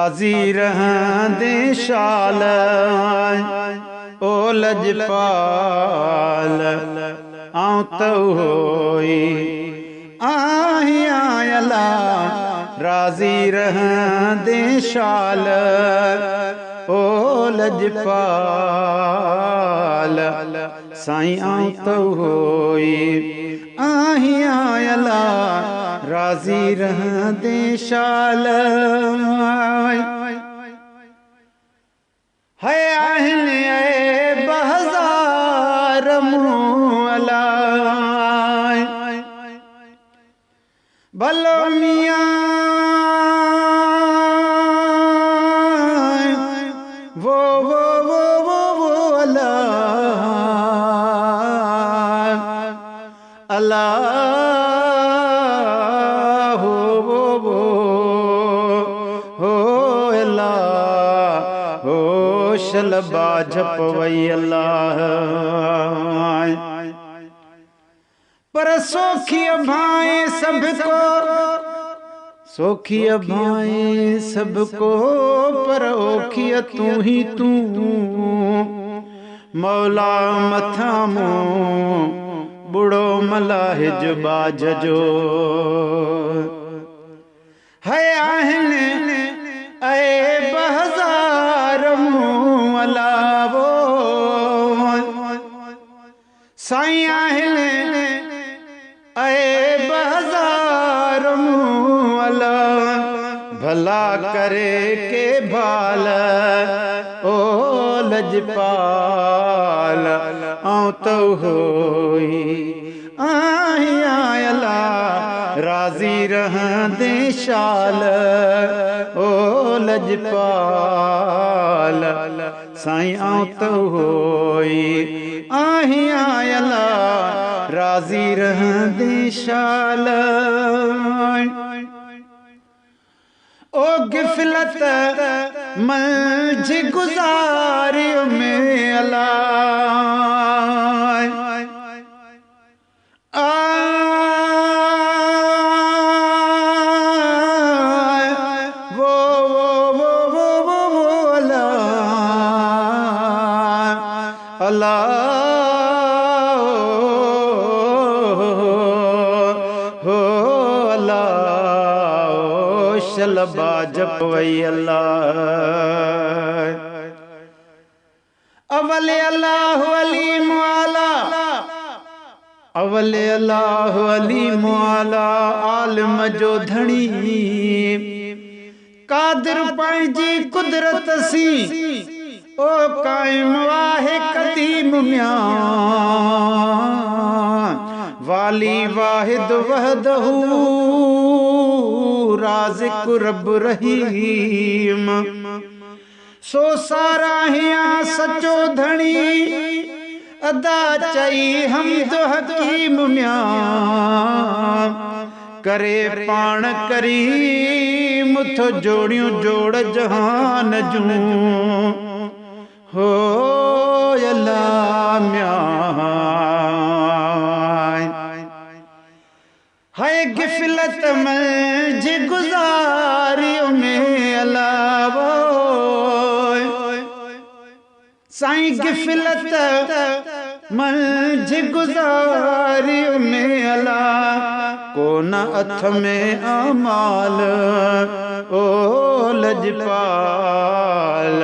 राज़ी रहंदे शाल ओ लजपाल आऊं तो होई आहियां अला राज़ी रहंदे शाल ओ लजपाल साईं आऊं तो होई आहियां अला राज़ी रहंदे शाल है आहिनि ऐ बहज़ार मूं अला भलो मियां वो अला अला हो अला हो शलबा झपवई अल्लाह पर सोखी भाए सबको सोखी भाए सबको पर ओखिय तू ही तू मौला मथामो बुढ़ो मलाहिज बाज जो है आहिनि ऐ बहज़ार मूं अला वो साईं आहिनि ऐ बहज़ार मूं अला भला करे के भाल ओ लजपाल आऊं तो होई आहियां अला राज़ी रहंदे शाल ओ लजपाल साईं आऊं तो होई आहियां अला राज़ी रहंदे शाल ओ गिफ़लत मंझ गुज़ारियो में अला वो अला अला हो अला शलबा जपवई अल्लाह अवल अल्लाह अली मुआला अवल अल्लाह अली मुआला आलम जो धणी कादिर पंहिंजी कुदरत सी ओ कायम वाहे कदीम म्यां वाली वाहिद वहदहू राज़िक रब रहीम सो सारा हियां सचो धणी अदा चई हमद हकीम म्यां करे पाण करीम थो जोड़ियूं जोड़ जहान जूं हो अल्लाह म्यां है गिफ़लत मंझ गुज़ारियो में अला वो साईं गिफ़लत मंझ गुज़ारियो में अला कोन अथ में अमाल ओ लजपाल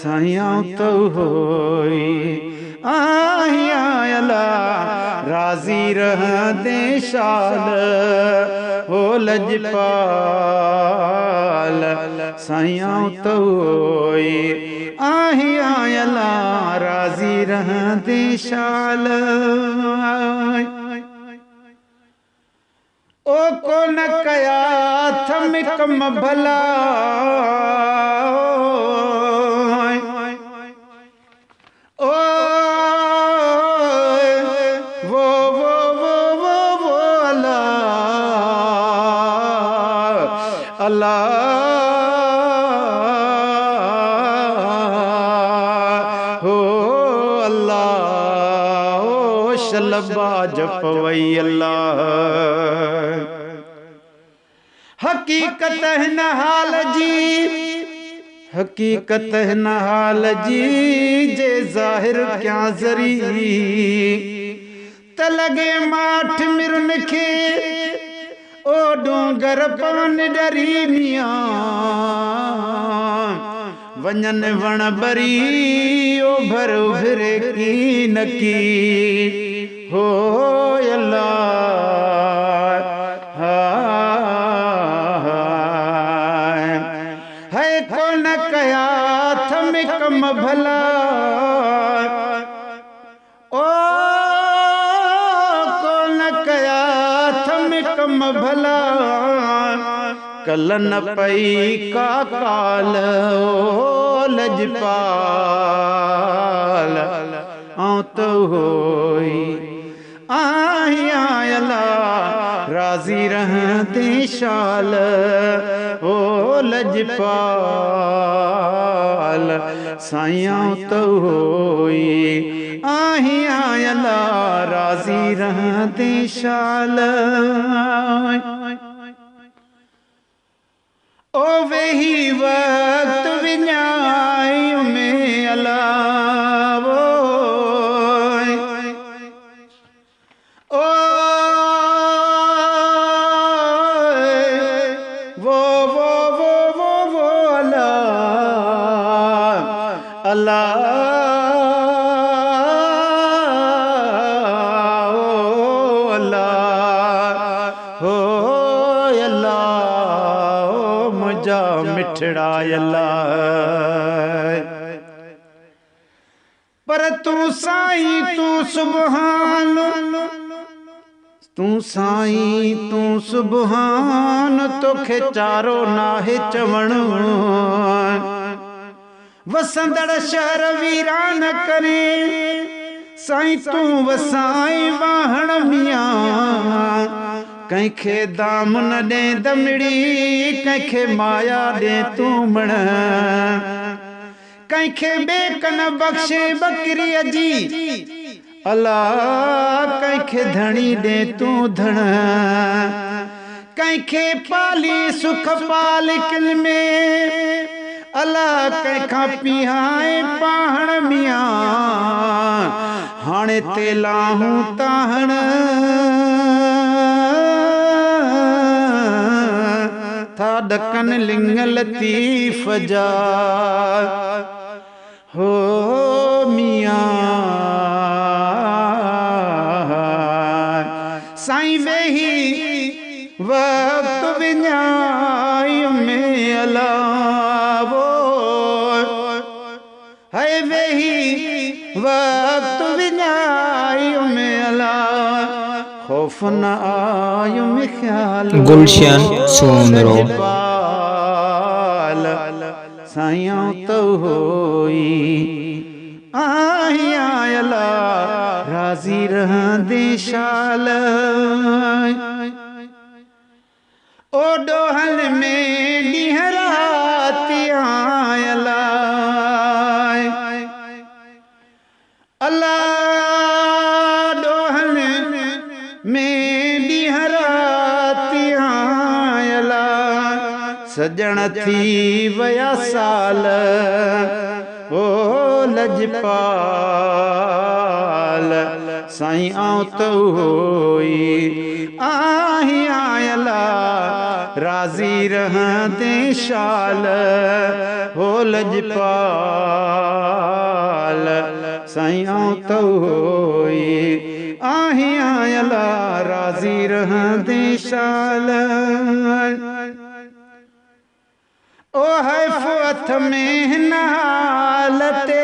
साईं आऊं तो होई आहियां अला राज़ी रहंदे शाल ओ लजपाल साईं आऊं तो होई आहियां अला राज़ी रहंदे शाल ओ कोन कया थम कम भला ओ वो अला अला हो अल्लाह ओ शलबा जपवई अल्लाह हकीकत हिन हाल जी हकीकत न हाल जी जे ज़ाहिर क्या ज़री त लगे माठ मिरुन खे ओ डूंगर पान डरी मियां वञन वण बरी ओ भर उभरे की नकी हो अल्लाह है को न कया थम कम भला ओ को न कया थम कम भला कल न पई का काल ओ लजपाल आऊं तो होई आहियां अल्लाह राज़ी रहंदे शाल ओ लजपाल साईं तो होई आहियां अल्लाह राज़ी रहंदे शाल ओ वही वक्त विञाई में अल्लाह वो अल्लाह अल्लाह मिठड़ा अल्लाह पर तू साईं तू सुबहान तू साईं तू सुबहान तोखे चारो नाहे चवण वसंदड़ शहर वीरान करे साईं तू वसाई वाहण मियां कंखे दाम न दे दमड़ी कंखे माया दे तूमण कंखे बेकन बख्शे बकरी अजी अल्लाह कंखे धणी दे तू धण कंखे पाली सुख पाल किल में अल्लाह कंखा पिहाए पाहण मियां हाणे तेलाहूं ताहण था डकन लिंग लतीफ जा हो मियां साईं वेही वक्त विञाई में अल्लाह है वेही वक्त विञाई में अल्लाह खौफ न आयु में ख्याल गुलशन सोमरो साईं तो होई आहियां अल्लाह राज़ी रहंदे शाल ओ डोहल में ॾींहं राति अल्लाह अल्लाह डोहल में ॾींहं राति अल्लाह सजण थी वया साल ओ लजपाल साईं आऊं तो होई आहियां अल्लाह राज़ी रहंदे शाल हो लजपाल साईं आऊं तो होई आहियां अल्लाह राज़ी रहंदे शाल ओ है फुअथ में हिन हालते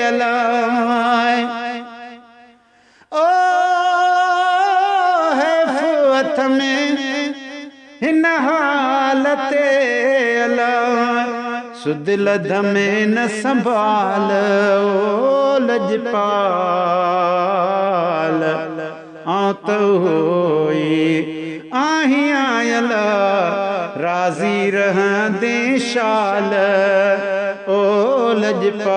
अल्लाह ओ है फुअथ में हिन हालते अल्लाह सुदिल धमे न संभाल ओ लजपाल आऊं तो होई आहियां अल्लाह राज़ी रहंदे शाल ओ लजपाल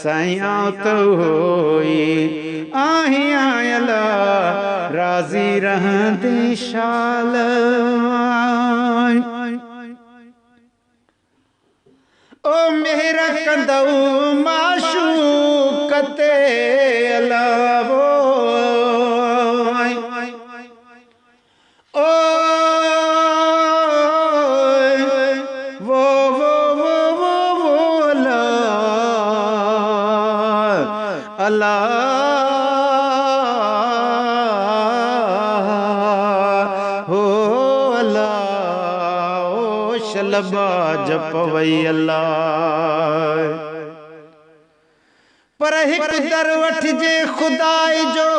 साईं आऊं तो होई आहियां अल्लाह राज़ी रहंदे शाल ओ मेरा कंदऊ माशूकते अलावो ओ वो ला अल्लाह हो अल्लाह ओ शलबा जपवई अल्लाह पर हिक दर वठ जे खुदाई जो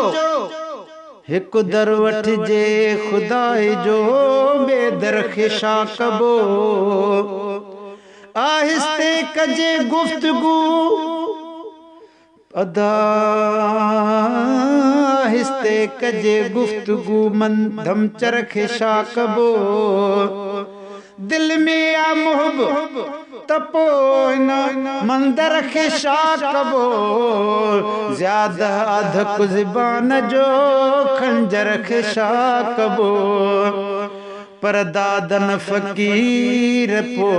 हिक दर वठ जे खुदाई जो बेदर ख़िशा कबो आहिस्ते कजे गुफ्तगू अदा आहिस्ते कजे गुफ्तगू मंदम चरखे शाकबो दिल में आ मुहब तपो न मंदर खे शाकबो ज्यादा अधक ज़बान जो खंजर खे शाकबो पर दादन फ़कीर पो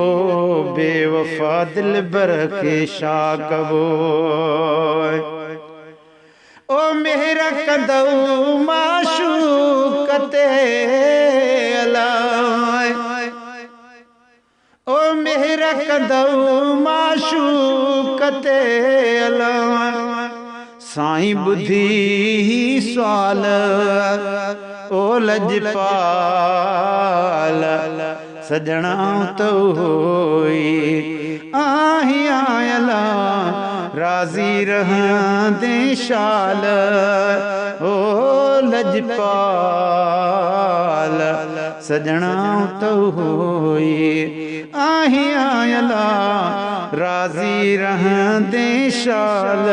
बेवफा दिल बर खे शाकबो ओ मेरा कंदऊ माशूकते अलाए ओ मेरा कंदऊ माशूकते अलाए साईं बुधी सवाल ओ लजपाल सजना तो होई आही आयला राजी रहंदे शाल ओ लजपाल सजना तो होई आही आयला राजी रहंदे शाल।